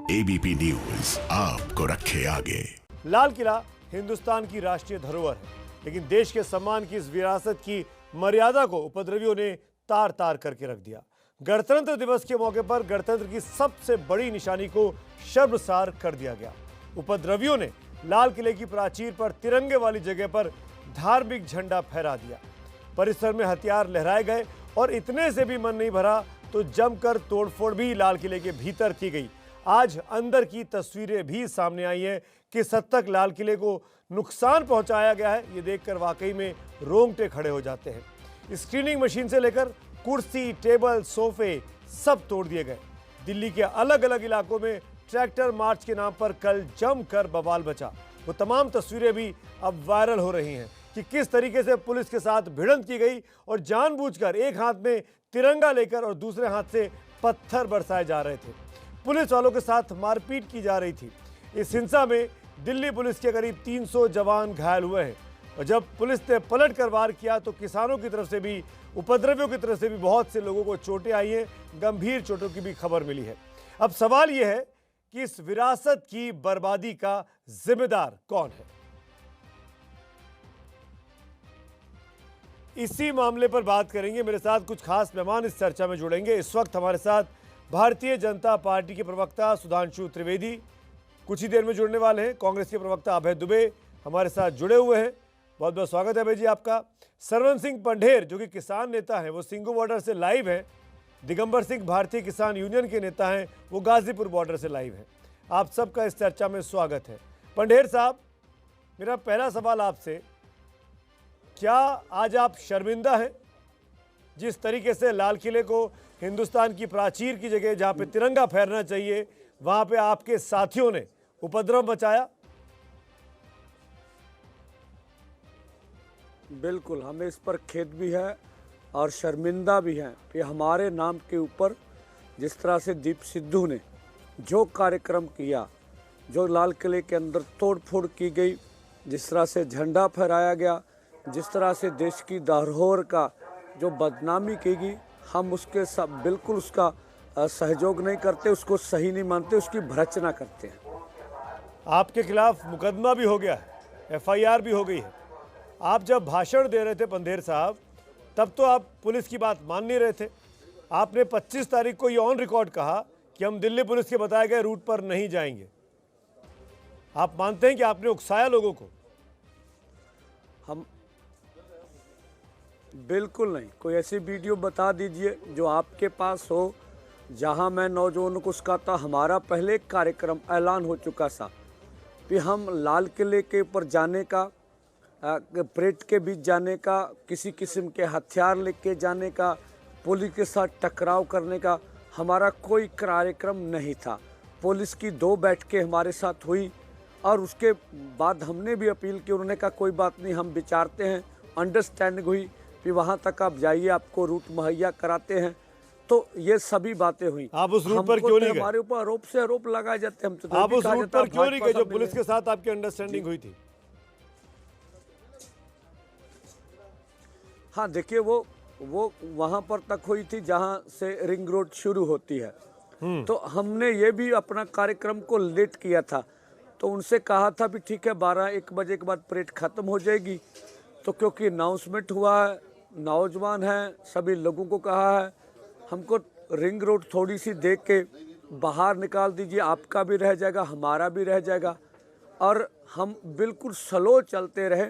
ABP news आपको रखे आगे। लाल किला हिंदुस्तान की राष्ट्रीय धरोहर है, लेकिन देश के सम्मान की इस विरासत की मर्यादा को उपद्रवियों ने तार तार करके रख दिया। गणतंत्र दिवस के मौके पर गणतंत्र की सबसे बड़ी निशानी को शर्मसार कर दिया गया। उपद्रवियों ने लाल किले की प्राचीर पर तिरंगे वाली जगह पर धार्मिक झंडा फहरा दिया। परिसर में हथियार लहराए गए और इतने से भी मन नहीं भरा तो जमकर तोड़फोड़ भी लाल किले के भीतर की गई। आज अंदर की तस्वीरें भी सामने आई हैं कि हद तक लाल किले को नुकसान पहुंचाया गया है। ये देखकर वाकई में रोंगटे खड़े हो जाते हैं। स्क्रीनिंग मशीन से लेकर कुर्सी, टेबल, सोफे सब तोड़ दिए गए। दिल्ली के अलग अलग इलाकों में ट्रैक्टर मार्च के नाम पर कल जमकर बवाल बचा। वो तमाम तस्वीरें भी अब वायरल हो रही हैं कि किस तरीके से पुलिस के साथ भिड़ंत की गई और जानबूझकर एक हाथ में तिरंगा लेकर और दूसरे हाथ से पत्थर बरसाए जा रहे थे। पुलिस वालों के साथ मारपीट की जा रही थी। इस हिंसा में दिल्ली पुलिस के करीब 300 जवान घायल हुए हैं और जब पुलिस ने पलट कर वार किया तो किसानों की तरफ से भी, उपद्रवियों की तरफ से भी बहुत से लोगों को चोटें आई हैं। गंभीर चोटों की भी खबर मिली है। अब सवाल यह है कि इस विरासत की बर्बादी का जिम्मेदार कौन है। इसी मामले पर बात करेंगे। मेरे साथ कुछ खास मेहमान इस चर्चा में जुड़ेंगे। इस वक्त हमारे साथ भारतीय जनता पार्टी के प्रवक्ता सुधांशु त्रिवेदी कुछ ही देर में जुड़ने वाले हैं। कांग्रेस के प्रवक्ता अभय दुबे हमारे साथ जुड़े हुए हैं। बहुत बहुत स्वागत है अभय जी आपका। सरवन सिंह पंढेर जो कि किसान नेता हैं, वो सिंघू बॉर्डर से लाइव हैं। दिगंबर सिंह भारतीय किसान यूनियन के नेता हैं, वो गाजीपुर बॉर्डर से लाइव हैं। आप सबका इस चर्चा में स्वागत है। पंढेर साहब, मेरा पहला सवाल आपसे, क्या आज आप शर्मिंदा हैं जिस तरीके से लाल किले को हिंदुस्तान की प्राचीर की जगह जहां पे तिरंगा फहरना चाहिए वहां पे आपके साथियों ने उपद्रव मचाया? बिल्कुल, हमें इस पर खेद भी है और शर्मिंदा भी हैं कि हमारे नाम के ऊपर जिस तरह से दीप सिद्धू ने जो कार्यक्रम किया, जो लाल किले के अंदर तोड़फोड़ की गई, जिस तरह से झंडा फहराया गया, जिस तरह से देश की धरोहर का जो बदनामी की गई, हम उसके सब बिल्कुल उसका सहयोग नहीं करते, उसको सही नहीं मानते, उसकी भर्त्सना करते हैं। आपके खिलाफ मुकदमा भी हो गया है, एफआईआर भी हो गई है। आप जब भाषण दे रहे थे पंढेर साहब, तब तो आप पुलिस की बात मान नहीं रहे थे। आपने 25 तारीख को ये ऑन रिकॉर्ड कहा कि हम दिल्ली पुलिस के बताए गए रूट पर नहीं जाएंगे। आप मानते हैं कि आपने उकसाया लोगों को? हम बिल्कुल नहीं। कोई ऐसी वीडियो बता दीजिए जो आपके पास हो जहां मैं नौजवानों को सिखाता। हमारा पहले एक कार्यक्रम ऐलान हो चुका था कि हम लाल किले के ऊपर जाने का, परेड के बीच जाने का, किसी किस्म के हथियार लेके जाने का, पुलिस के साथ टकराव करने का हमारा कोई कार्यक्रम नहीं था। पुलिस की 2 बैठकें हमारे साथ हुई और उसके बाद हमने भी अपील की। उन्होंने कहा कोई बात नहीं, हम विचारते हैं। अंडरस्टैंडिंग हुई कि वहाँ तक आप जाइए, आपको रूट मुहैया कराते हैं। तो ये सभी बातें हुई। आप उस रूट पर क्यों नहीं गए? हमारे ऊपर आरोप से आरोप लगाए जाते हैं। हम आप उस रूट पर क्यों नहीं गए जो पुलिस के साथ आपकी अंडरस्टैंडिंग हुई थी? हाँ, देखिए वो वहाँ पर तक हुई थी जहाँ से रिंग रोड शुरू होती है। तो हमने ये भी अपना कार्यक्रम को लेट किया था, तो उनसे कहा था भी ठीक है 12-1 बजे के बाद परेड खत्म हो जाएगी। तो क्योंकि अनाउंसमेंट हुआ है, नौजवान हैं, सभी लोगों को कहा है हमको रिंग रोड थोड़ी सी देख के बाहर निकाल दीजिए, आपका भी रह जाएगा, हमारा भी रह जाएगा। और हम बिल्कुल स्लो चलते रहे।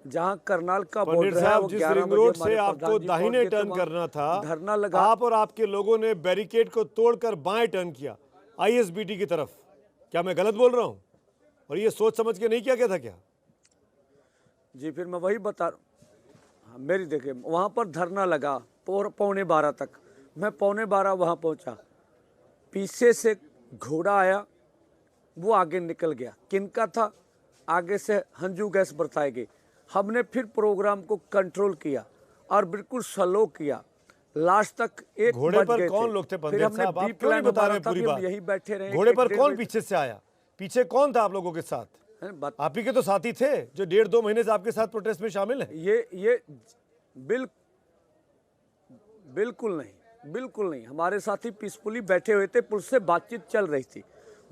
जहां करनाल का बॉर्डर है, वो जिस रिंग रोड से आपको दाहिने टर्न करना था, धरना लगा, आप और आपके लोगों ने बैरिकेड को तोड़कर बाएं टर्न किया आईएसबीटी की तरफ। क्या मैं गलत बोल रहा हूं? और ये सोच समझ के नहीं किया गया था क्या? जी, फिर मैं वही बता रहा हूँ। मेरी देखिए, वहाँ पर धरना लगा 12:15 तक। मैं 12:15 वहाँ पहुँचा। पीछे से घोड़ा आया, वो आगे निकल गया। किनका था? आगे से हंजू गैस बरसाई गई। हमने फिर प्रोग्राम को कंट्रोल किया और बिल्कुल स्लो किया। लास्ट तक एक घोड़े पर कौन लोग थे पंढेर साहब? आप क्यों नहीं बता रहे पूरी बात? यही बैठे रहे। घोड़े पर कौन पीछे से आया? पीछे कौन था आप लोगों के साथ? आप ही के तो साथी थे जो 1.5-2 महीने से आपके साथ प्रोटेस्ट में शामिल है। ये बिल्कुल नहीं, बिल्कुल नहीं। हमारे साथी पीसफुली बैठे हुए थे, पुलिस से बातचीत चल रही थी।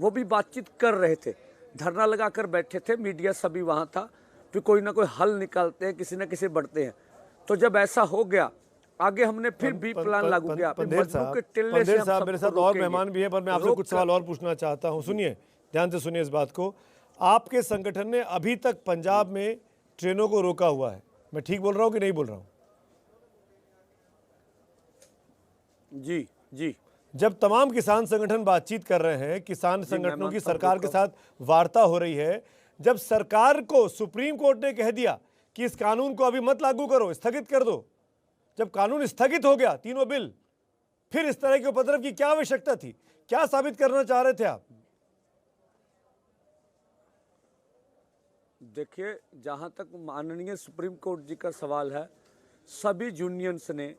वो भी बातचीत कर रहे थे, धरना लगाकर बैठे थे, मीडिया सभी वहाँ था, फिर कोई ना कोई हल निकालते हैं, किसी न किसी बढ़ते हैं। तो जब ऐसा हो गया, आगे हमने फिर बी प्लान लागू किया। पंदेर साहब मेरे साथ और मेहमान भी हैं, पर मैं आपसे कुछ सवाल और पूछना चाहता हूं। सुनिए, ध्यान से सुनिए इस बात को। आपके संगठन ने अभी तक पंजाब में ट्रेनों को रोका हुआ है, मैं ठीक बोल रहा हूं कि नहीं बोल रहा हूं? जी जी। जब तमाम किसान संगठन बातचीत कर रहे हैं, किसान संगठनों की सरकार के साथ वार्ता हो रही है, जब सरकार को सुप्रीम कोर्ट ने कह दिया कि इस कानून को अभी मत लागू करो, स्थगित कर दो, जब कानून स्थगित हो गया, तीनों बिल, फिर इस तरह के उपद्रव की क्या आवश्यकता थी? क्या साबित करना चाह रहे थे आप? देखिए, जहां तक माननीय सुप्रीम कोर्ट जी का सवाल है, सभी यूनियंस ने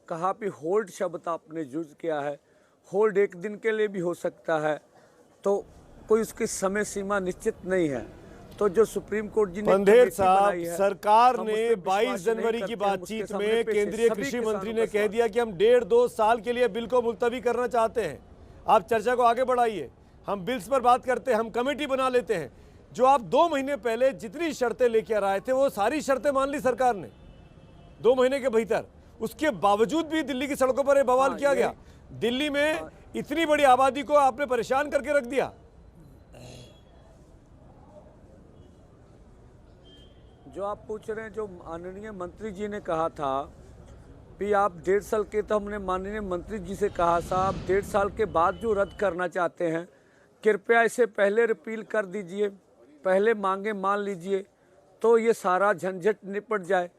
कहा कि होल्ड शब्द आपने यूज किया है, होल्ड एक दिन के लिए भी हो सकता है, तो कोई उसकी समय सीमा निश्चित नहीं है। तो जो सुप्रीम कोर्ट जी ने पंदेर साहब, सरकार ने 22 जनवरी की बातचीत में केंद्रीय कृषि मंत्री ने कह दिया कि हम 1.5-2 साल के लिए बिल को मुलतवी करना चाहते हैं। आप चर्चा को आगे बढ़ाइए, हम बिल्स पर बात करते हैं, हम कमेटी बना लेते हैं। जो आप 2 महीने पहले जितनी शर्तें लेकर आए थे, वो सारी शर्तें मान ली सरकार ने 2 महीने के भीतर। उसके बावजूद भी दिल्ली की सड़कों पर बवाल किया गया। दिल्ली में इतनी बड़ी आबादी को आपने परेशान करके रख दिया। जो आप पूछ रहे हैं, जो माननीय मंत्री जी ने कहा था कि आप 1.5 साल के, तो हमने माननीय मंत्री जी से कहा था, आप 1.5 साल के बाद जो रद्द करना चाहते हैं, कृपया इसे पहले रिपील कर दीजिए, पहले मांगे मान लीजिए, तो ये सारा झंझट निपट जाए।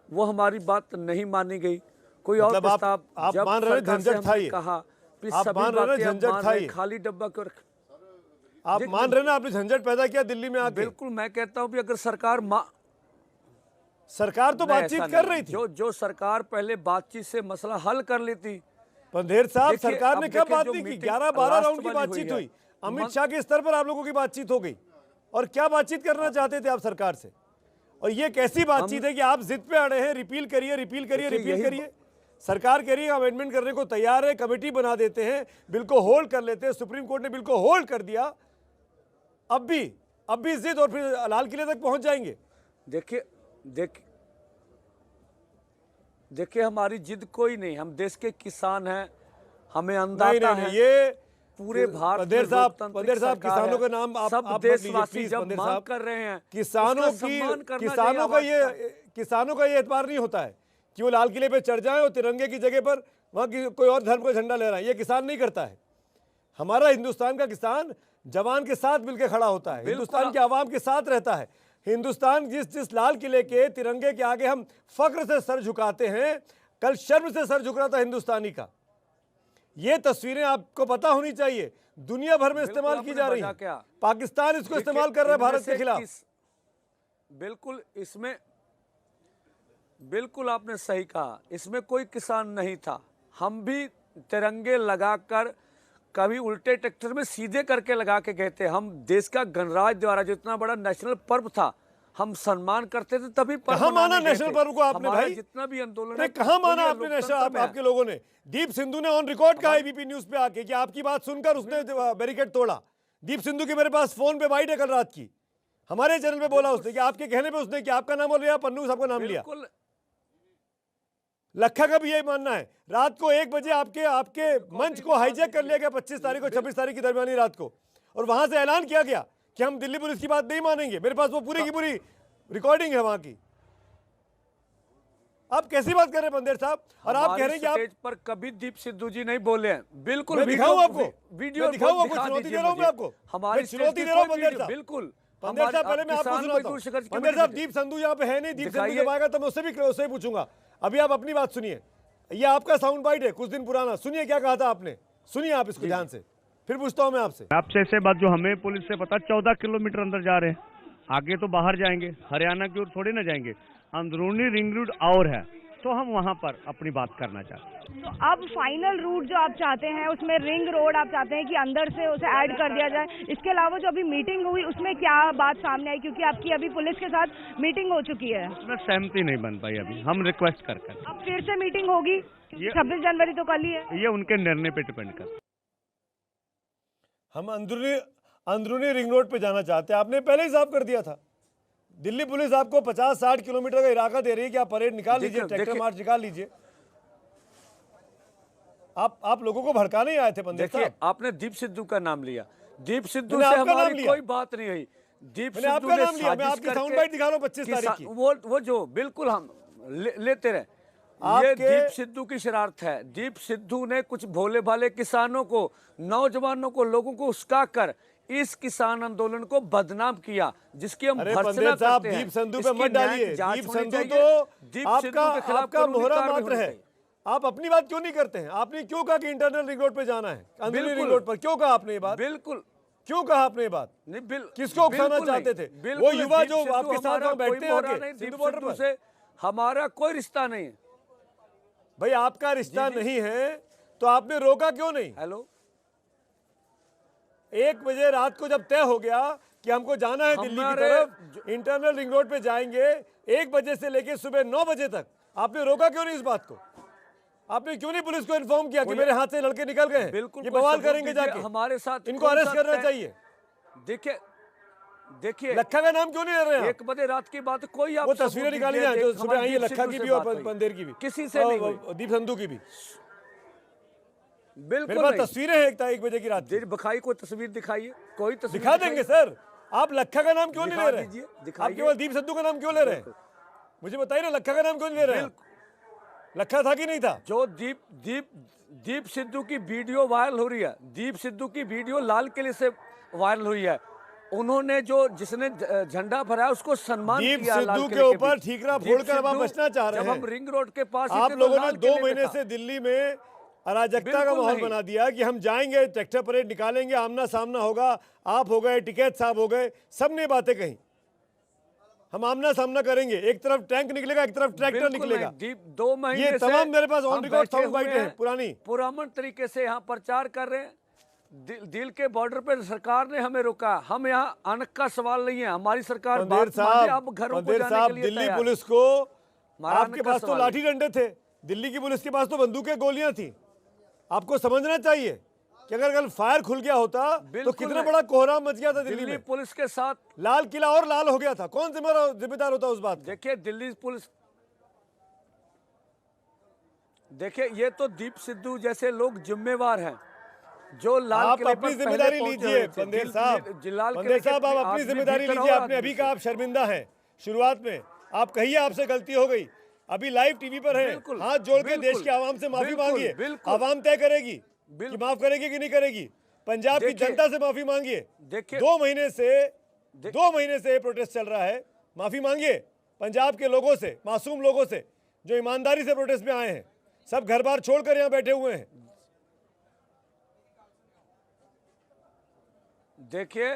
वो हमारी बात नहीं मानी गई। कोई और प्रस्ताव आप मान रहे झंझट था ये? कहा आप मान रहे झंझट था ये? खाली डब्बा कर, आप मान रहे ना आपने झंझट पैदा किया दिल्ली में आके? बिल्कुल, मैं कहता हूँ कि अगर सरकार तो बातचीत कर रही थी। जो सरकार पहले बातचीत से मसला हल कर लेती। पंदेर साहब, सरकार ने कब बात नहीं की? 11-12 राउंड की बातचीत हुई, अमित शाह के स्तर पर आप लोगों की बातचीत हो गई। और क्या बातचीत करना चाहते थे आप सरकार से? और ये कैसी बातचीत है कि आप जिद पे अड़े हैं, रिपील करिए, रिपील करिए, रिपील करिए। सरकार कह रही है अमेंडमेंट करने को तैयार है, कमेटी बना देते हैं, बिल को होल्ड कर लेते हैं। सुप्रीम कोर्ट ने बिल को होल्ड कर दिया। अब भी जिद, और फिर लाल किले तक पहुंच जाएंगे। देखिए, हमारी जिद कोई नहीं, हम देश के किसान हैं, हमें अंदाजा है। ये पूरे भारत पंदेर साहब, किसानों के नाम आप देशवासी जब मांग कर रहे हैं, किसानों का ये एतबार नहीं होता है कि वो लाल किले पे चढ़ जाए और तिरंगे की जगह पर वहां कोई और धर्म का झंडा ले रहा है। ये किसान नहीं करता है। हमारा हिंदुस्तान का किसान जवान के साथ मिलकर खड़ा होता है, हिंदुस्तान के आवाम के साथ रहता है। हिंदुस्तान जिस लाल किले के तिरंगे के आगे हम फख्र से सर झुकाते हैं, कल शर्म से सर झुक रहा था हिंदुस्तानी का। ये तस्वीरें आपको पता होनी चाहिए, दुनिया भर में इस्तेमाल की जा रही है। पाकिस्तान इसको इस्तेमाल कर रहा है भारत के खिलाफ। बिल्कुल, इसमें बिल्कुल आपने सही कहा, इसमें कोई किसान नहीं था। हम भी तिरंगे लगाकर, कभी उल्टे ट्रैक्टर में सीधे करके लगा के गए थे। हम देश का गणराज्य द्वारा जो इतना बड़ा नेशनल पर्व था, हम सम्मान करते थे, तभी कहाँ माना नेशनल पर्व को आपने भाई? जितना भी आंदोलन है, कहाँ माना आपने नेशनल? आपके लोगों ने, दीप सिंधु ने ऑन रिकॉर्ड कहा एबीपी न्यूज पे आके कि आपकी बात सुनकर उसने बैरिकेड तोड़ा। दीप सिंधु की मेरे पास फोन पे बाइट है कल रात की, हमारे चैनल पे बोला उसने कि आपके कहने पे उसने कि आपका नाम लिया, पन्नू साहब का नाम लिया। लखा का भी यही मानना है। रात को 1 बजे आपके मंच को हाईजैक कर लिया गया 25 तारीख को, 26 तारीख की दरमियानी रात को, और वहां से ऐलान किया गया कि हम दिल्ली पुलिस की बात नहीं मानेंगे। मेरे पास वो पूरी की पूरी रिकॉर्डिंग है वहां की। आप कैसी बात कर रहे हैं पंदेर साहब? और आप कह रहे हैं कि आप स्टेज पर कभी दीप सिद्धू जी नहीं बोले हैं। बिल्कुल, दिखाऊं आपको वीडियो दिखाऊं आपको, चुनौती दे रहा हूं मैं आपको, हमारी चुनौती दे रहा हूं पंदेर साहब। बिल्कुल पंदेर साहब, पहले मैं आपको सुनाता हूं। पंदेर साहब, दीप सिंधु यहाँ पे है नहीं, दीप सिंधु जब आएगा तो मैं उससे भी पूछूंगा। अभी आप अपनी बात सुनिए, ये आपका साउंड बाइट है कुछ दिन पुराना, सुनिए क्या कहा था आपने, सुनिए आप इसको ध्यान से, फिर पूछता हूं मैं आपसे ऐसे बात जो हमें पुलिस से पता, 14 किलोमीटर अंदर जा रहे हैं, आगे तो बाहर जाएंगे, हरियाणा की ओर थोड़ी ना जाएंगे, अंदरूनी रिंग रोड और है, तो हम वहां पर अपनी बात करना चाहते हैं। तो अब फाइनल रूट जो आप चाहते हैं, उसमें रिंग रोड आप चाहते हैं कि अंदर से उसे ऐड कर दिया जाए। इसके अलावा जो अभी मीटिंग हुई उसमें क्या बात सामने आई, क्योंकि आपकी अभी पुलिस के साथ मीटिंग हो चुकी है? उसमें सहमति नहीं बन पाई, अभी हम रिक्वेस्ट कर अब फिर से मीटिंग होगी? 26 जनवरी तो कल ही है। ये उनके निर्णय पे डिपेंड कर। हम अंदरूनी अंदरूनी रिंग रोड पे जाना चाहते हैं, आपने पहले ही साफ कर दिया था। दिल्ली पुलिस आपको 50-60 किलोमीटर का इलाका दे रही है कि आप परेड निकाल लीजिए, ट्रैक्टर मार्च निकाल लीजिए। आप लोगों को भड़काने ही आए थे बंदे देखिए, साहब। आपने दीप सिद्धू का नाम लिया, दीप सिद्धू मैंने से आपका नाम हमारी लिया। कोई बात नहीं हुई। दीप मैंने सिद्धू आपका ने नाम लिया, मैं साजिश आपकी साउंड करके बाइट दिखा रहा हूं 25 तारीख की। वो जो बिल्कुल हम लेते रहे। ये आपके- दीप सिद्धू की शरारत है। दीप सिद्धू ने कुछ भोले भाले किसानों को, नौजवानों को, लोगों को उस्का कर इस किसान आंदोलन को बदनाम किया, जिसकी हम अरे भर्त्सना पंडित साहब, करते हैं। दीप संधू पे इसकी मत डालिए। न्यायिक जांच दीप होनी संधू चाहिए। तो दीप सिद्धू आपका के खिलाफ आपका कानूनी मोहरा कार्रवाई मात्र होनी है। चाहिए। आप अपनी बात क्यों नहीं करते हैं? आपने क्यों कहा कि इंटरनल रिंग रोड पे जाना है, अंदरूनी बिल्कुल। रिंग रोड पर? क्यों कहा आपने ये बात? बिल्कुल क्यों कहा आपने ये बात? नहीं, किसको उकसाना बिल्कुल चाहते नहीं, थे? बिल्कुल वो नहीं। युवा दीप जो सिद्धू आपके साथ हमारा वहां बैठते कोई हैं मोहरा आके, नहीं, सिद्धू दीप बॉर्डर सिद्धू पर। से हमारा कोई रिश्ता नहीं है। भाई आपका रिश्ता नहीं है तो आपने रोका क्यों नहीं? हेलो, 1 बजे रात को जब तय हो गया कि हमको जाना है दिल्ली की हमारे तरफ, इंटरनल रिंग रोड पे जाएंगे, 1 बजे से लेके सुबह 9 बजे तक आपने रोका क्यों नहीं इस बात को? आपने क्यों नहीं पुलिस को इन्फॉर्म किया कि मेरे हाथ से लड़के निकल गए हैं, बिल्कुल ये कोई बवाल सबूत करेंगे दीजिए, जाके, हमारे साथ इनको कौन अरेस्ट सा करना तय- चाहिए। देखिए लखा का नाम क्यों नहीं ले रहे हैं आप? 1 बजे रात की बात कोई आप वो सबूत तस्वीरें निकाली दीजिए, जाए जो देख, सुबह आई है, हमारी लखा दीप की सिद्धू भी से और बात हुई। पंदेर की भी, किसी से नहीं हुई। और दीप संधू की भी। मेरे बिल्कुल पास नहीं। तस्वीरें हैं 1 बजे की रात की। देर बखाई कोई तस्वीर दिखाइए, कोई तस्वीर दिखा देंगे सर। आप लखा का नाम क्यों नहीं दिखा ले रहे? दीजिए, आप दिखाइए। केवल दीप संधू का नाम क्यों ले रहे हैं? मुझे बताइए ना, लखा का नाम क्यों नहीं ले रहे हैं आप? लखा था कि नहीं था? जो दीप सिद्धू की वीडियो वायरल हो रही है, दीप सिद्धू की वीडियो लाल किले से वायरल हुई है। उन्होंने जिसने झंडा फहराया उसको सम्मान दीप किया। लाल सिद्धू किले के बीच। ऊपर ठीकरा दीप फोड़कर अब आप सिद्धू बचना चाह रहे जब हैं। हम रिंग रोड के पास ही आप थे तो लोगों ने लाल 2 किले पे महीने था। से दिल्ली में अराजकता का बिल्कुल माहौल नहीं। बना दिया कि हम जाएंगे, ट्रैक्टर परेड निकालेंगे, आमना सामना होगा, आप हो गए, टिकैत साहब हो गए, सबने बातें कही, हम आमना सामना करेंगे, एक तरफ टैंक निकलेगा, एक तरफ ट्रैक्टर बिल्कुल निकलेगा। नहीं। 2 महीने ये से तमाम मेरे पास ऑन हम रिकॉर्ड बैठे साउंड हुए बाइटें हैं पुरानी। पुरअमन तरीके से यहाँ प्रचार कर रहे हैं। दिल के बॉर्डर पे सरकार ने हमें रोका। हम यहाँ अनक का सवाल नहीं है, हमारी सरकार पंदेर बात माने, साहब, अब घरों को पंदेर जाने साहब, के लिए दिल्ली तैयार। पुलिस को, हमारा आपके अनक का पास तो सवाल लाठी डंडे थे, दिल्ली की पुलिस के पास तो बंदूकें गोलियां थी। आपको समझना चाहिए कि अगर कल फायर खुल गया होता तो बिल्कुल कितना नहीं। बड़ा कोहराम मच गया था दिल्ली दिल्ली में। पुलिस के साथ लाल किला और लाल हो गया था। कौन जिम्मेदार होता उस बात का? देखिए, दिल्ली पुलिस, देखिए ये तो दीप सिद्धू जैसे लोग जिम्मेवार हैं जो लाल आप किले पर अपनी पहले जिम्मेदारी पहुंचे लीजिए हुए थे। पंदेर साहब। लाल किले पंदेर के साहब, आप अपनी आदमी जिम्मेदारी भीतर लीजिए। और आपने आदमी अभी कहा आप शर्मिंदा हैं शुरुआत में, आप कहिए आपसे गलती हो गई, अभी लाइव टीवी पर है, बिल्कुल, हाथ जोड़ के देश बिल्कुल, के आवाम से माफी बिल्कुल, मांगिए। बिल्कुल। आवाम तय करेगी कि बिल्कुल। माफ करेगी कि नहीं करेगी। पंजाब की देखिए, जनता से माफी मांगिए। देखिए, 2 महीने से ये प्रोटेस्ट चल रहा है, माफी मांगिए पंजाब के लोगों से, मासूम लोगों से जो ईमानदारी से प्रोटेस्ट में आए हैं, सब घर बार छोड़कर यहाँ बैठे हुए हैं। देखिए,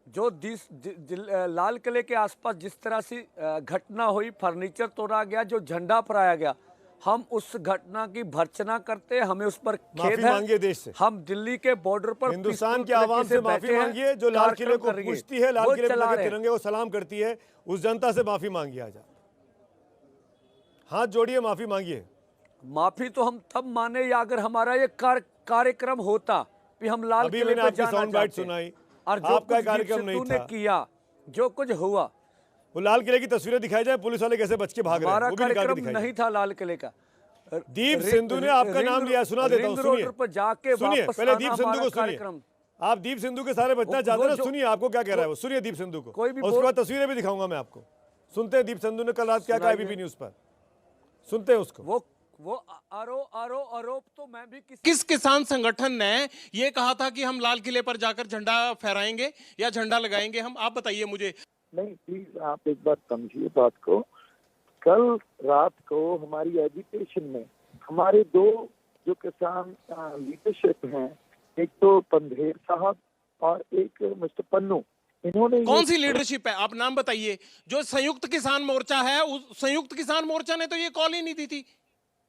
जो लाल किले के आसपास जिस तरह से घटना हुई, फर्नीचर तोड़ा गया, जो झंडा फहराया गया, हम उस घटना की भर्त्सना करते हैं, हमें उस पर खेद माफी है। मांगिए देश से। हम दिल्ली के बॉर्डर पर हिंदुस्तान peaceful की आवाम तरीके से माफी बैठे हैं, मांगिए जो लाल किले को कार्यक्रम करेंगे। पूछती है, लाल वो किले पे चला लगे रहे हैं। तिरंगे को सलाम करती है, उस जनता से माफी मांगिए। आज आप हाथ जोड़िए, माफी मांगिए। माफी तो हम तब माने या अगर हमारा ये कार्यक्रम होता कि हम लाल अभी किले मैंने पे आपकी जाना साउंड बाइट चाहते हैं। सुनाई, और जो आपका कुछ कार्यक्रम दीप नहीं सिद्धू ने था। किया, जो कुछ हुआ, वो लाल किले की तस्वीरें दिखाई जाए, पुलिस वाले कैसे बच के भाग रहे हैं, हमारा वो भी निकाल के कार्यक्रम दिखाई नहीं था लाल किले का। दीप सिंधु ने आपका नाम लिया, सुना देता हूँ, रिंग रोड सुनिए पर जाके सुनिए, वापस पहले आना दीप सिंधु हमारा को सुनिए। कार्यक्रम। आप दीप सिंधु के सारे बचना वो चाहते हैं ना, जो- सुनिए आपको क्या कह रहा है वो, सुनिए दीप सिंधु को, कोई भी और उसके बोल- बाद तस्वीरें भी दिखाऊंगा मैं आपको। सुनते हैं दीप सिंधु ने कल रात क्या कहा एबीपी न्यूज पर, सुनते हैं उसको। वो आरोप तो मैं भी किस किसान संगठन ने ये कहा था कि हम लाल किले पर जाकर झंडा फहराएंगे या झंडा लगाएंगे हम, आप बताइए मुझे। नहीं, प्लीज आप एक बार समझिए बात को। कल रात को हमारी एजिटेशन में हमारे 2 जो किसान लीडरशिप हैं, एक तो पंधेर साहब और एक मिस्टर पन्नू, इन्होंने कौन सी लीडरशिप है, आप नाम बताइए। जो संयुक्त किसान मोर्चा है, उस संयुक्त किसान मोर्चा ने तो ये कॉल ही नहीं दी थी।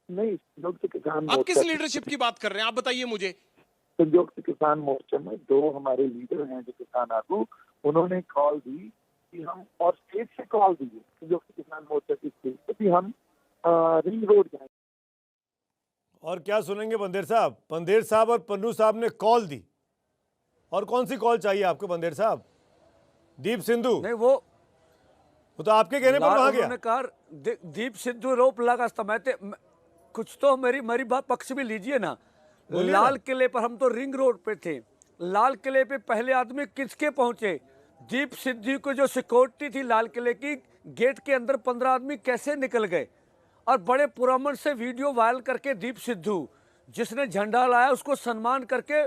नहीं, संयुक्त किसान आप किस मोर्चा, लीडरशिप की बात कर रहे हैं, आप बताइए मुझे। संयुक्त किसान मोर्चा में 2 हमारे लीडर हैं जो किसान आगू, उन्होंने कॉल दी कि हम, और स्टेज से कॉल दी संयुक्त किसान मोर्चा की स्टेज पे कि हम रिंग रोड जाएंगे। और क्या सुनेंगे पंदेर साहब और पन्नू साहब ने कॉल दी और कौन सी कॉल चाहिए आपको बंदेर साहब? दीप सिंधु? नहीं, वो तो आपके कहने पर वहां गया। उन्होंने कहा दीप सिद्धू रोप लगा कुछ तो मेरी बात पक्ष भी लीजिए ना। लाल किले पर हम तो रिंग रोड पे थे, लाल किले पे पहले आदमी किसके पहुंचे? दीप सिद्धू को जो सिक्योरिटी थी लाल किले की, गेट के अंदर 15 आदमी कैसे निकल गए? और बड़े पुरमन से वीडियो वायरल करके दीप सिद्धू जिसने झंडा लाया उसको सम्मान करके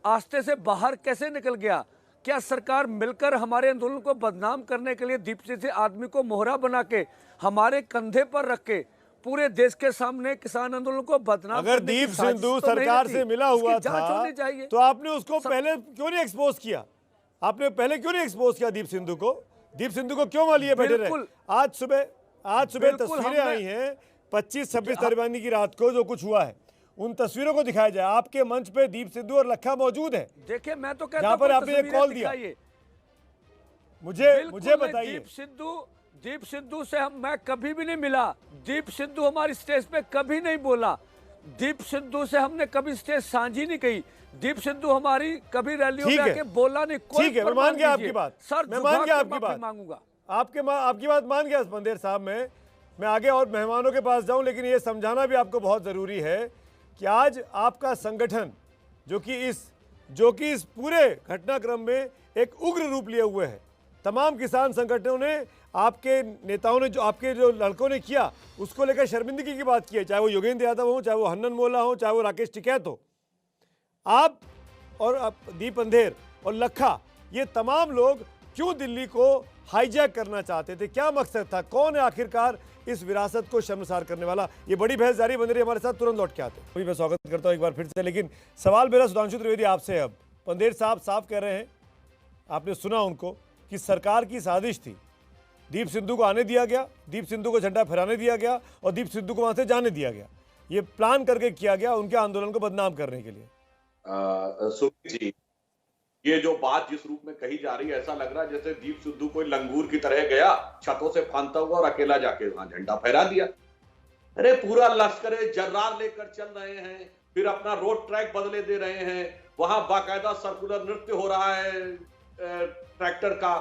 आस्ते से बाहर कैसे निकल गया? क्या सरकार मिलकर हमारे आंदोलन को बदनाम करने के लिए दीप जैसे आदमी को मोहरा बना के हमारे कंधे पर रख के पूरे देश के सामने किसान आंदोलन को बदनाम? अगर दीप सिंधु सरकार से मिला हुआ था तो आपने उसको पहले क्यों नहीं एक्सपोज किया? आपने पहले क्यों नहीं एक्सपोज किया दीप सिंधु को? दीप सिंधु को क्यों वहां लिए बैठे रहे? आज सुबह तस्वीरें आई हैं 25-26 फरवरी की रात को जो कुछ हुआ है, उन तस्वीरों को दिखाया जाए। आपके मंच पे दीप सिंधु और लखा मौजूद है। देखिए, मैं तो कहता जहां पर आपने एक कॉल दिया, मुझे बताइए। दीप सिंधु से मैं कभी भी नहीं मिला। दीप सिंधु हमारी स्टेज पे कभी नहीं बोला। दीप सिंधु से हमने कभी स्टेज साझी नहीं की। दीप सिंधु हमारी कभी रैलियों में आके बोला नहीं। ठीक है, मैं मान गया आपकी बात। सर, मैं मान गया आपकी बात, मांगूंगा आपकी बात मान गया बंदेर साहब। मैं आगे और मेहमानों के पास जाऊं, लेकिन ये समझाना भी आपको बहुत जरूरी है कि आज आपका संगठन जो कि इस पूरे घटनाक्रम में एक उग्र रूप लिए हुए है। तमाम किसान संगठनों ने, आपके नेताओं ने, जो आपके जो लड़कों ने किया उसको लेकर शर्मिंदगी की बात की है, चाहे वो योगेंद्र यादव हो, चाहे वो हन्नन मोला हो, चाहे वो राकेश टिकैत हो। आप और दीप अंधेर और लखा, ये तमाम लोग क्यों दिल्ली को हाईजैक करना चाहते थे? क्या मकसद था? कौन है आखिरकार इस विरासत को शर्मसार करने वाला? ये बड़ी बहस जारी बन रही है, हमारे साथ तुरंत लौट के आते हैं। मैं स्वागत करता हूं एक बार फिर से, लेकिन सवाल मेरा सुधांशु त्रिवेदी आपसे। अब पंदेर साहब साफ कह रहे हैं, आपने सुना उनको, कि सरकार की साजिश थी। दीप सिंधु को आने दिया गया, दीप सिंधु को झंडा फहराने दिया गया और दीप सिंधु को वहां से जाने दिया गया। ये प्लान करके किया गया उनके आंदोलन को बदनाम करने के लिए। जी, ये जो बात जिस रूप में कही जा रही है, ऐसा लग रहा है जैसे दीप सिंधु कोई लंगूर की तरह गया, छतों से फांदता हुआ और अकेला जाके वहां झंडा फहरा दिया। अरे पूरा लश्कर जर्रार लेकर चल रहे हैं, फिर अपना रोड ट्रैक बदले दे रहे हैं, वहां बाकायदा सर्कुलर नृत्य हो रहा है ट्रैक्टर का,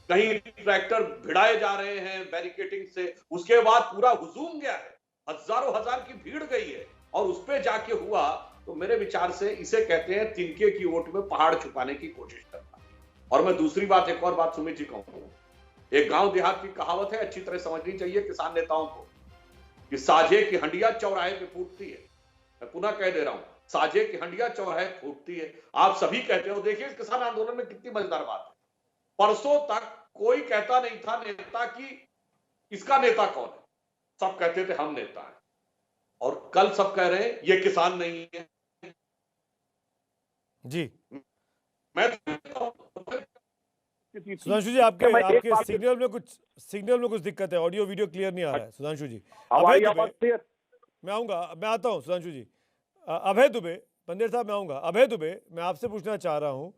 कहीं ट्रैक्टर भिड़ाए जा रहे हैं बैरिकेटिंग से। उसके बाद पूरा हुजूम गया है, हजारों हजार की भीड़ गई है, और उस पे जाके हुआ तो मेरे विचार से इसे कहते हैं तिनके की ओट में पहाड़ छुपाने की कोशिश करना। और मैं दूसरी बात, एक और बात सुमित जी कहूं, एक गांव देहात की कहावत है, अच्छी तरह समझनी चाहिए किसान नेताओं को, कि साझे की हंडिया चौराहे पे फूटती है। मैं पुनः कह दे रहा हूं, साझे की हंडिया चौराहे फूटती है। आप सभी कहते हो, देखिए इस किसान आंदोलन में कितनी मजेदार बात है। परसों तक कोई कहता नहीं था नेता की इसका नेता कौन है, सब कहते थे हम नेता हैं, और कल सब कह रहे हैं ये किसान नहीं है। जी, मैं सुधांशु जी, आपके सिग्नल में कुछ दिक्कत है, ऑडियो वीडियो क्लियर नहीं आ रहा है। सुधांशु जी, मैं आता हूं। सुधांशु जी, अभय दुबे, पंदेर साहब मैं आऊंगा। अभय दुबे, मैं आपसे पूछना चाह रहा हूं,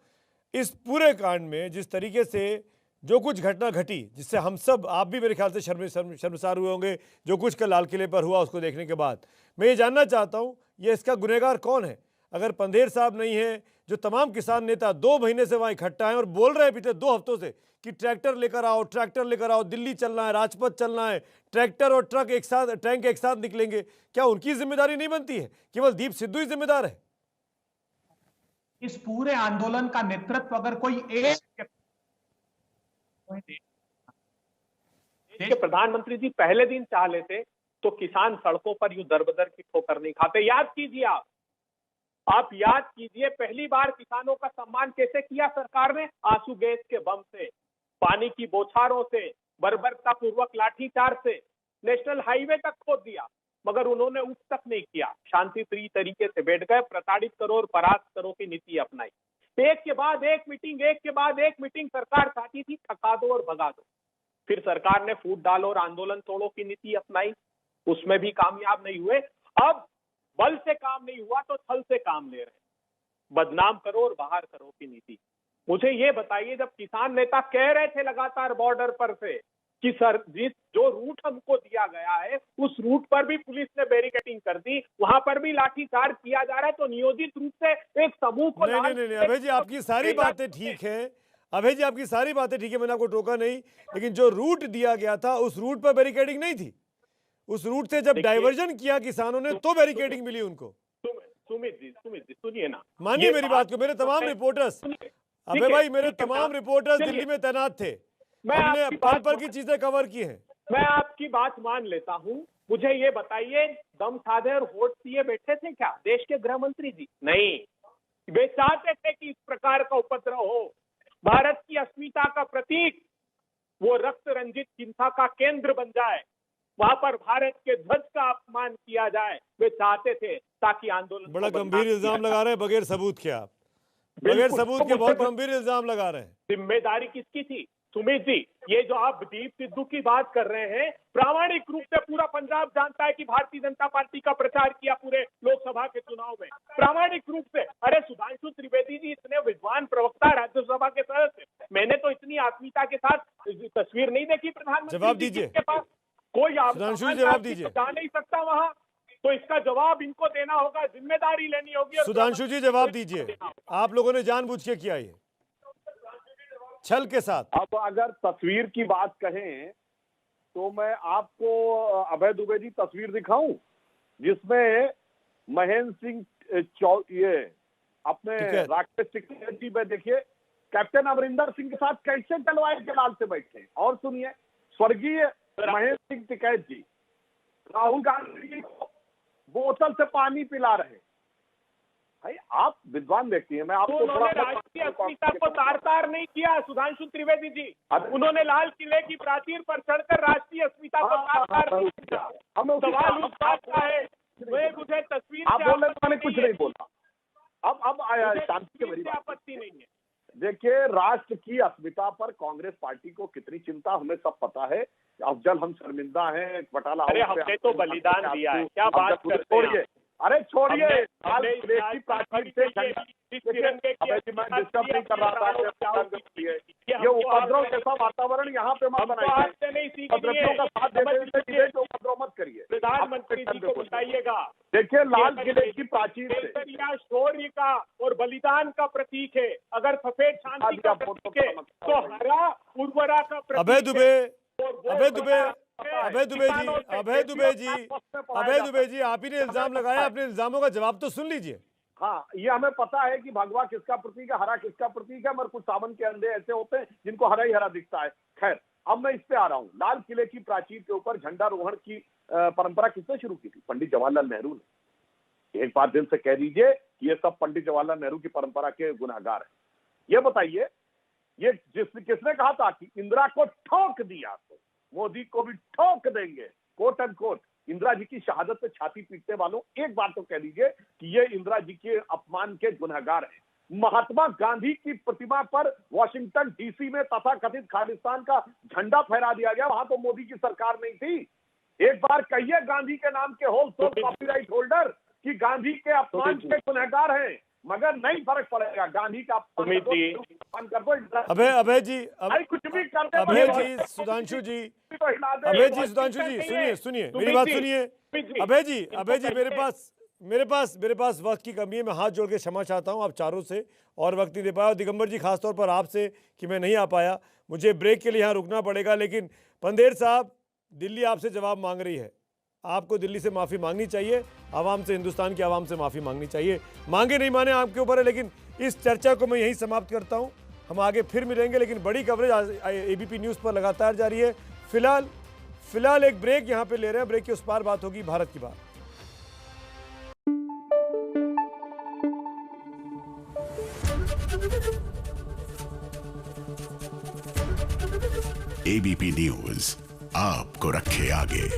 इस पूरे कांड में जिस तरीके से जो कुछ घटना घटी, जिससे हम सब, आप भी मेरे ख्याल से शर्मसार हुए होंगे, जो कुछ कल लाल किले पर हुआ उसको देखने के बाद, मैं ये जानना चाहता हूं, ये इसका गुनहगार कौन है? अगर पंदेर साहब नहीं है, जो तमाम किसान नेता 2 महीने से वहां इकट्ठा हैं और बोल रहे हैं पिछले 2 हफ्तों से कि ट्रैक्टर लेकर आओ, दिल्ली चलना है, राजपथ चलना है, ट्रैक्टर और टैंक एक साथ निकलेंगे, क्या उनकी जिम्मेदारी नहीं बनती है? केवल दीप सिंधु ही जिम्मेदार है? इस पूरे आंदोलन का नेतृत्व अगर कोई एक देश के प्रधानमंत्री जी पहले दिन चाह लेते तो किसान सड़कों पर यूं दर-बदर की ठोकर नहीं खाते। याद कीजिए, आप याद कीजिए, पहली बार किसानों का सम्मान कैसे किया सरकार ने? आंसू गैस के बम से, पानी की बौछारों से, बर्बरता पूर्वक लाठीचार्ज से, नेशनल हाईवे तक खोद दिया, मगर उन्होंने उस तक नहीं किया। शांति प्रिय तरीके से बैठ गए, प्रताड़ित करो और परास्त करो की नीति अपनाई। एक के बाद एक मीटिंग सरकार चाहती थी थका दो और भगा दो। फिर सरकार ने फूट डालो और आंदोलन तोड़ो की नीति अपनाई, उसमें भी कामयाब नहीं हुए। अब बल से काम नहीं हुआ तो छल से काम ले रहे, बदनाम करो और बाहर करो की नीति। मुझे ये बताइए, जब किसान नेता कह रहे थे लगातार बॉर्डर पर से कि सर जो रूट हमको दिया गया है उस रूट पर भी पुलिस ने बैरिकेडिंग कर दी, वहां पर भी लाठीचार्ज किया जा रहा है। तो नियोजित रूप से एक समूह को नहीं, अभय जी आपकी सारी बातें ठीक है, अभय जी आपकी सारी बातें ठीक है, मैंने आपको टोका नहीं, लेकिन जो रूट दिया गया था उस रूट पर बैरिकेडिंग नहीं थी। उस रूट से जब डाइवर्जन किया किसानों ने तो बैरिकेडिंग मिली उनको। सुमित जी सुनिए ना, मानिए मेरी बात को, मेरे तमाम रिपोर्टर्स, अबे भाई मेरे तमाम रिपोर्टर्स दिल्ली में तैनात थे, हमने पल पल की चीजें कवर की हैं। मैं आपकी बात मान लेता हूं, मुझे ये बताइए दम साधे और वोट दिए बैठे थे क्या देश के गृह मंत्री जी? नहीं, वे चाहते थे कि इस प्रकार का उपद्रव हो, भारत की अस्मिता का प्रतीक वो रक्त रंजित हिंसा का केंद्र बन जाए, वहां पर भारत के ध्वज का अपमान किया जाए, वे चाहते थे ताकि आंदोलन। बड़ा गंभीर इल्जाम लगा रहे हैं बगैर सबूत के, आप बगैर सबूत के बहुत गंभीर इल्जाम लगा रहे हैं। जिम्मेदारी किसकी थी सुमित जी? ये जो आप दीप सिद्धू की बात कर रहे हैं, प्रामाणिक रूप से पूरा पंजाब जानता है कि भारतीय जनता पार्टी का प्रचार किया पूरे लोकसभा के चुनाव में, प्रामाणिक रूप से। अरे सुधांशु त्रिवेदी जी इतने विद्वान प्रवक्ता, राज्यसभा के सदस्य, मैंने तो इतनी आत्मीयता के साथ तस्वीर नहीं देखी प्रधानमंत्री जवाब दीजिए के पास। कोई सुधांशु जवाब दीजिए। जा नहीं सकता वहां, तो इसका जवाब इनको देना होगा, जिम्मेदारी लेनी होगी। सुधांशु जी जवाब दीजिए, आप लोगों ने जानबूझ के किया ये छल के साथ। अब अगर तस्वीर की बात कहें तो मैं आपको अभय दुबे जी तस्वीर दिखाऊं जिसमें महेंद्र सिंह ये अपने राकेश टिकैत जी में देखिए कैप्टन अमरिंदर सिंह के साथ कैसे तलवार के लाल से बैठे। और सुनिए, स्वर्गीय महेंद्र सिंह टिकैत जी राहुल गांधी को बोतल से पानी पिला रहे। भाई आप विद्वान व्यक्ति हैं, मैं आपको उन्होंने राष्ट्रीय अस्मिता को तार-तार नहीं किया सुधांशु त्रिवेदी जी, उन्होंने लाल किले की प्राचीर पर चढ़कर राष्ट्रीय अस्मिता को तार-तार नहीं किया। सवाल उस बात का है, मुझे तस्वीर आप बोले तो मैंने कुछ नहीं बोला। अब आया शांति के, मेरी आपत्ति नहीं है। देखिए, राष्ट्र की अस्मिता पर कांग्रेस पार्टी को कितनी चिंता हमें सब पता है। अफजल हम शर्मिंदा हैं, बटाला हमने तो बलिदान दिया है, क्या बात करते हैं? अरे छोड़िए, प्राचीर से मैं डिस्टर्ब नहीं कर रहा था। ये उपद्रव जैसा वातावरण यहाँ पे मत बनाइए, उपद्रवियों का साथ देते तो उपद्रव मत करिए। प्रधानमंत्री जी को बताइएगा, देखिए लाल किले की प्राचीर से शौर्य का और बलिदान का प्रतीक है, अगर सफेद शांति का प्रतीक है तो हरा उर्वरा का प्रतीक। अभय दुबे जी आप ही ने इल्जाम लगाया, अपने इल्जामों का जवाब तो सुन लीजिए। हाँ, ये हमें पता है कि भगवा किसका प्रतीक है, हरा किसका प्रतीक है, मगर कुछ सावन के अंधे ऐसे होते हैं जिनको हरा ही हरा दिखता है। खैर, अब मैं इस पे आ रहा हूँ। लाल किले की प्राचीर के ऊपर झंडारोहण की परंपरा किसने शुरू की थी? पंडित जवाहरलाल नेहरू ने। एक बार दिल से कह दीजिए कि ये सब पंडित जवाहरलाल नेहरू की परंपरा के गुनाहगार हैं। ये बताइए, ये किसने कहा था कि इंदिरा को ठोक दिया तो मोदी को भी ठोक देंगे, coat and quote. Indira ji की शहादत पे छाती पीटने वालों, एक बात तो कह दीजिए कि ये इंदिरा जी के अपमान के गुनहगार हैं। महात्मा गांधी की प्रतिमा पर वॉशिंगटन डीसी में तथाकथित खालिस्तान का झंडा फहरा दिया गया, वहां तो मोदी की सरकार नहीं थी। एक बार कहिए गांधी के नाम के होलसेल कॉपीराइट होल्डर कि गांधी के अपमान के गुनहगार हैं, मगर नहीं फर्क पड़ेगा। गांधी का अपमान कर दो। अभय जी, कुछ भी करते, अभय जी, सुधांशु जी, अभय जी, सुधांशु जी, सुनिए मेरी बात सुनिए। अभय जी मेरे पास वक्त की कमी है, मैं हाथ जोड़ के क्षमा चाहता हूं आप चारों से, और वक्त नहीं दे पाया, और दिगंबर जी खासतौर पर आपसे कि मैं नहीं आ पाया, मुझे ब्रेक के लिए यहाँ रुकना पड़ेगा। लेकिन पंदेर साहब, दिल्ली आपसे जवाब मांग रही है, आपको दिल्ली से माफ़ी मांगनी चाहिए, आवाम से, हिंदुस्तान की आवाम से माफ़ी मांगनी चाहिए। मांगे नहीं माने आपके ऊपर है, लेकिन इस चर्चा को मैं यहीं समाप्त करता हूं। हम आगे फिर मिलेंगे, लेकिन बड़ी कवरेज एबीपी न्यूज़ पर लगातार जारी है। फिलहाल एक ब्रेक यहाँ पे ले रहे हैं, ब्रेक के उस पार बात होगी भारत की बात। एबीपी न्यूज़ आपको रखे आगे।